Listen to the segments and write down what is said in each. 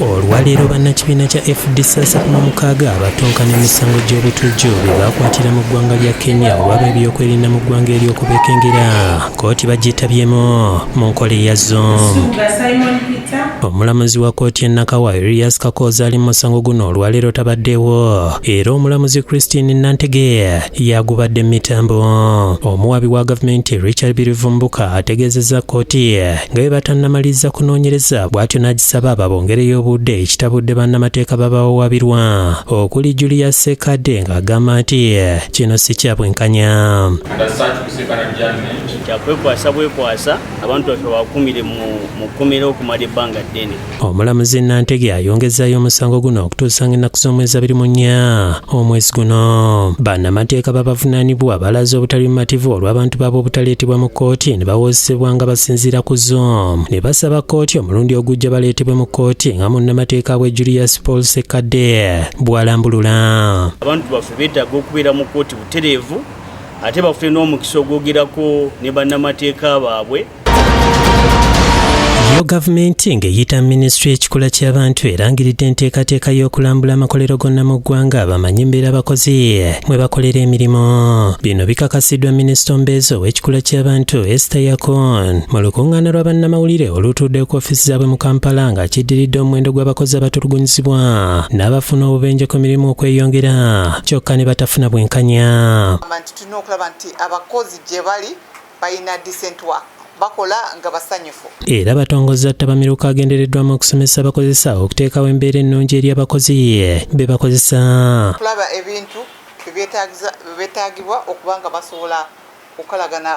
Olwaleero bannakibiina kya FDC 36 abatonkana emisango gy'obutujju bye baakwatira mu ggwanga lya Kenya olwaba ebyokwerinda mu ggwanga ery'okubekengera kkooti bagitabyemu mu nkola eyazo. Omulamuzi wa kkooti Nakawa Erias Kakoza ali mu musango guno olwaleero tabaddewo era omulamuzi Christine Nantege yagubadde mu mitambo. Omuwabi wa gavumenti Richard Birivumbuka ategeezezza kkooti nga bwe batannamaliza kunoonyereza bw'atyo n'agisaba ababongereyo obudde ekitabudde bannamateeka babawabirwa okuli Julius Sekade ng'agamba nti kino si kya bwenkanya. Bwekwasa abantu baffe bakumire mu kkomera okumala ebbanga ddene. Omulamuzi Nantege ayongezaayo omusango guno okutuusa ng'ennaku z'omwezi 24 omwezi guno. Bannamateeka babavunaanibwa balaze obutali bumativu olw'abantu baabwe obutaleetebwa mu kkooti ne bawozesebwa nga basinziira ku zo. Ne basaba kkooti omulundi ogujja baleetebwe mu kkooti nga munnamateeka bwe Julius Paul Sekade bw'alambulula. Abantu baffe beetaaga okubeera mu kkooti butereevu ate bafune n'omukisa ogwogerako ne bannamateeka baabwe. Yo gavumenti ng'eyita minisitule y'ekikula ky'abantu erangiridde enteekateeka y'okulambula amakolero gonna mu ggwanga bamanyi embeera abakozi mwe bakolera emirimu. Bino bikakasiddwa minisita ombeezi ow'ekikula ky'abantu Esther Yakon mu lukuŋŋaana lwa bannamawulire olutudde ku ofiisi zaabwe mu Kampala ng'akiddiridde omuwendo gw'abakozi abatulugunyizibwa n'abafuna obubenje ku mirimu okweyongera kyokka ne batafuna bwenkanya. Tulina okulaba nti abakozi gye bali balina decent work. Bakola nga basanyufu. Era batongozza ttabamiruka agendereddwamu okusomesa abakozesa okuteekawo embeera ennungi eri abakozi be bakozesa. Tulaba ebintu beetaagibwa okuba nga basobola okukolagana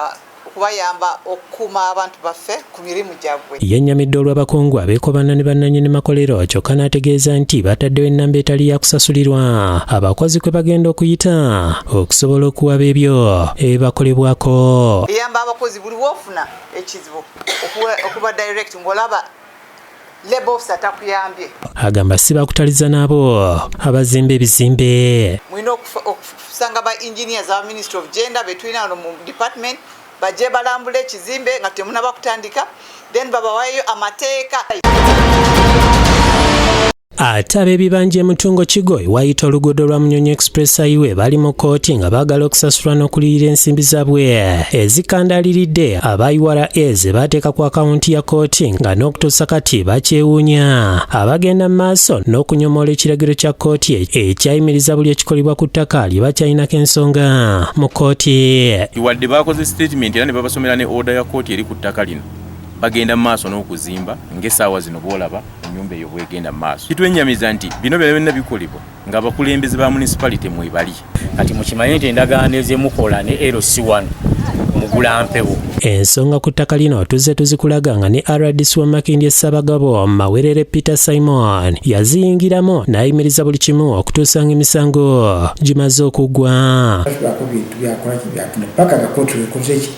okubayamba okukuuma abantu baffe ku mirimu gyabwe. Yennyamidde olw'abakungu abeekobana ne bannannyini makolero kyokka n'ategeeza nti bataddewo ennamba etali ya kusasulirwa abakozi kwe bagenda okuyita okusobola okuwaba ebyo ebibakolebwako. Eyamba abakozi buli w'ofuna ekizibu okuba direct ng'olaba labor officer takuyambye. Agamba si bakutaliza nabo abazimba ebizimbe. Mulina okusanga ba engineers aba Ministry of Gender between wano mu department bajje balambula ekizimbe nga temunaba kutandika then babawayo amateeka. Ate ab'ebibanja emutungo Kigoyi wayita oluguudo lwa Munyonyi Express Highway bali mu kkooti nga baagala okusasulwa n'okuliyira ensimbi zaabwe ezikandaliridde aba URA ze baateeka ku akawunti ya kkooti nga n'okutuusa kati bakyewuunya abagenda mu maaso n'okunyomoola ekiragiro kya kkooti ekyayimiriza buli ekikolebwa ku ttaka lye bakyalinako ensonga mu kkooti. Wadde baakoze statement era ne babasomera ne order ya kkooti eri ku ttaka lino bagenda mu maaso n'okuzimba ng'essaawa zino bw'olaba ennyumba eyo bw'egenda mu maaso. Kitwennyamiza nti bino byonna bikolebwa ng'abakulembeze ba municipality mwebali. Kati mukimanye nti endagaano ezemukola ne LC1 mugulampewo. Ensonga ku ttaka lino tuzze tuzikulaga nga ne RDC wa Makindye Ssaabagabo Mawerere Peter Simon yaziyingiramu n'ayimiriza buli kimu okutuusa ng'emisango gimaze okuggwa. Paka gakooti wekoze ki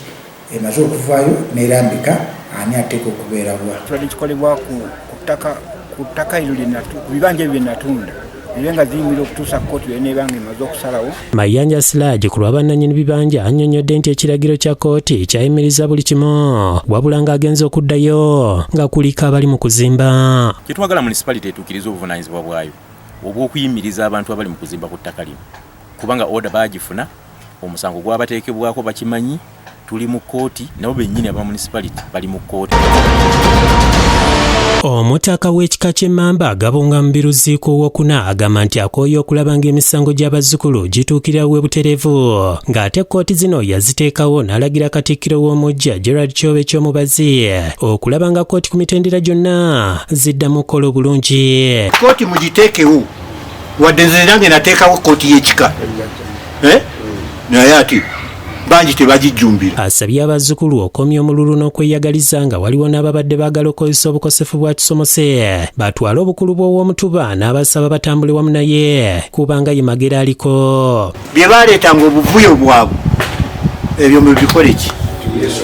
emaze okuvaayo n'erambika ani ateeka okubeera bwa. Tulwadde kikolebwa ku ttaka eryo ku bibanja ebyo bye natunda ebenga ziyingira okutuusa kkooti n'ebanga emaze okusalawo. Mayanja Siraji ku lwa bannannyini bibanja annyonnyodde nti ekiragiro kya kkooti kyayimiriza buli kimu wabula ng'agenza okuddayo nga kuliko abali mu kuzimba. Kyetwagala municipality etuukiriza obuvunaanyizibwa bwayo obw'okuyimiriza abantu abali mu kuzimba ku ttaka lino kubanga order baagifuna omusango gwabateekebwako bakimanyi. Tuli mu kkooti nabo bennyini aba municipality bali mu kkooti. Omutaka w'ekika ky'Emmamba agabunga mu biruziiko owookuna agamba nti akooye okulaba ng'emisango gy'abazzukulu gituukira we butereevu ng'ate kkooti zino yaziteekawo n'alagira Katikkiro w'omuggya Gerald Kyobe Kyomubazi okulaba nga kkooti ku mitendera gyonna ziddamu okukola obulungi. Kkooti mugiteekewo wadde nze nange nateekawo kkooti y'ekika naye ati bangi tebagijjumbira. Asabye abazzukulu okomya omululu n'okweyagaliza nga waliwo n'ababadde baagala okukozesa obukosefu bwa kisomose batwale obukulu bw'ow'omutuba n'abasaba batambule wamu naye kubanga ye magera aliko. Bye baaleetanga obuvuyo bwabwe ebyo mubikole ki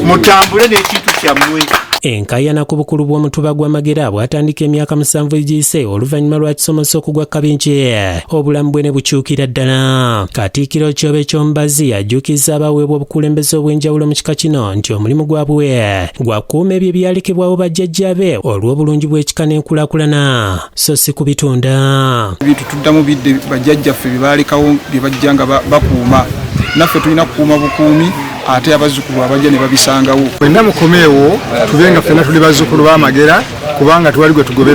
mutambule n'ekintu kyammwe Enkayana ku bukulu bw'omutuba gwa Magera bwatandika emyaka 7 egiyise oluvannyuma lwa kisomoso okugwa Kabinki, obulamu bwe ne bukyukira ddala. Katikkiro Kyobe Kyombazi ajjukiza abaweebwa obukulembeze obw'enjawulo mu kika kino nti omulimu gwabwe gwa kuuma ebyo ebyalekebwawo bajjajjabe olw'obulungi bw'ekika n'enkulaakulana so si kubitunda. Ebintu tuddamu bidde bajjajjaffe bye baalekawo bye bajja nga bakuuma, naffe tulina kukuuma bukuumi ate abazzukulu abajja ne babisangawo. Mwenna mukomeewo tubenga ffenna tuli bazzukulu ba Magera kubanga tuwali gwe tugobera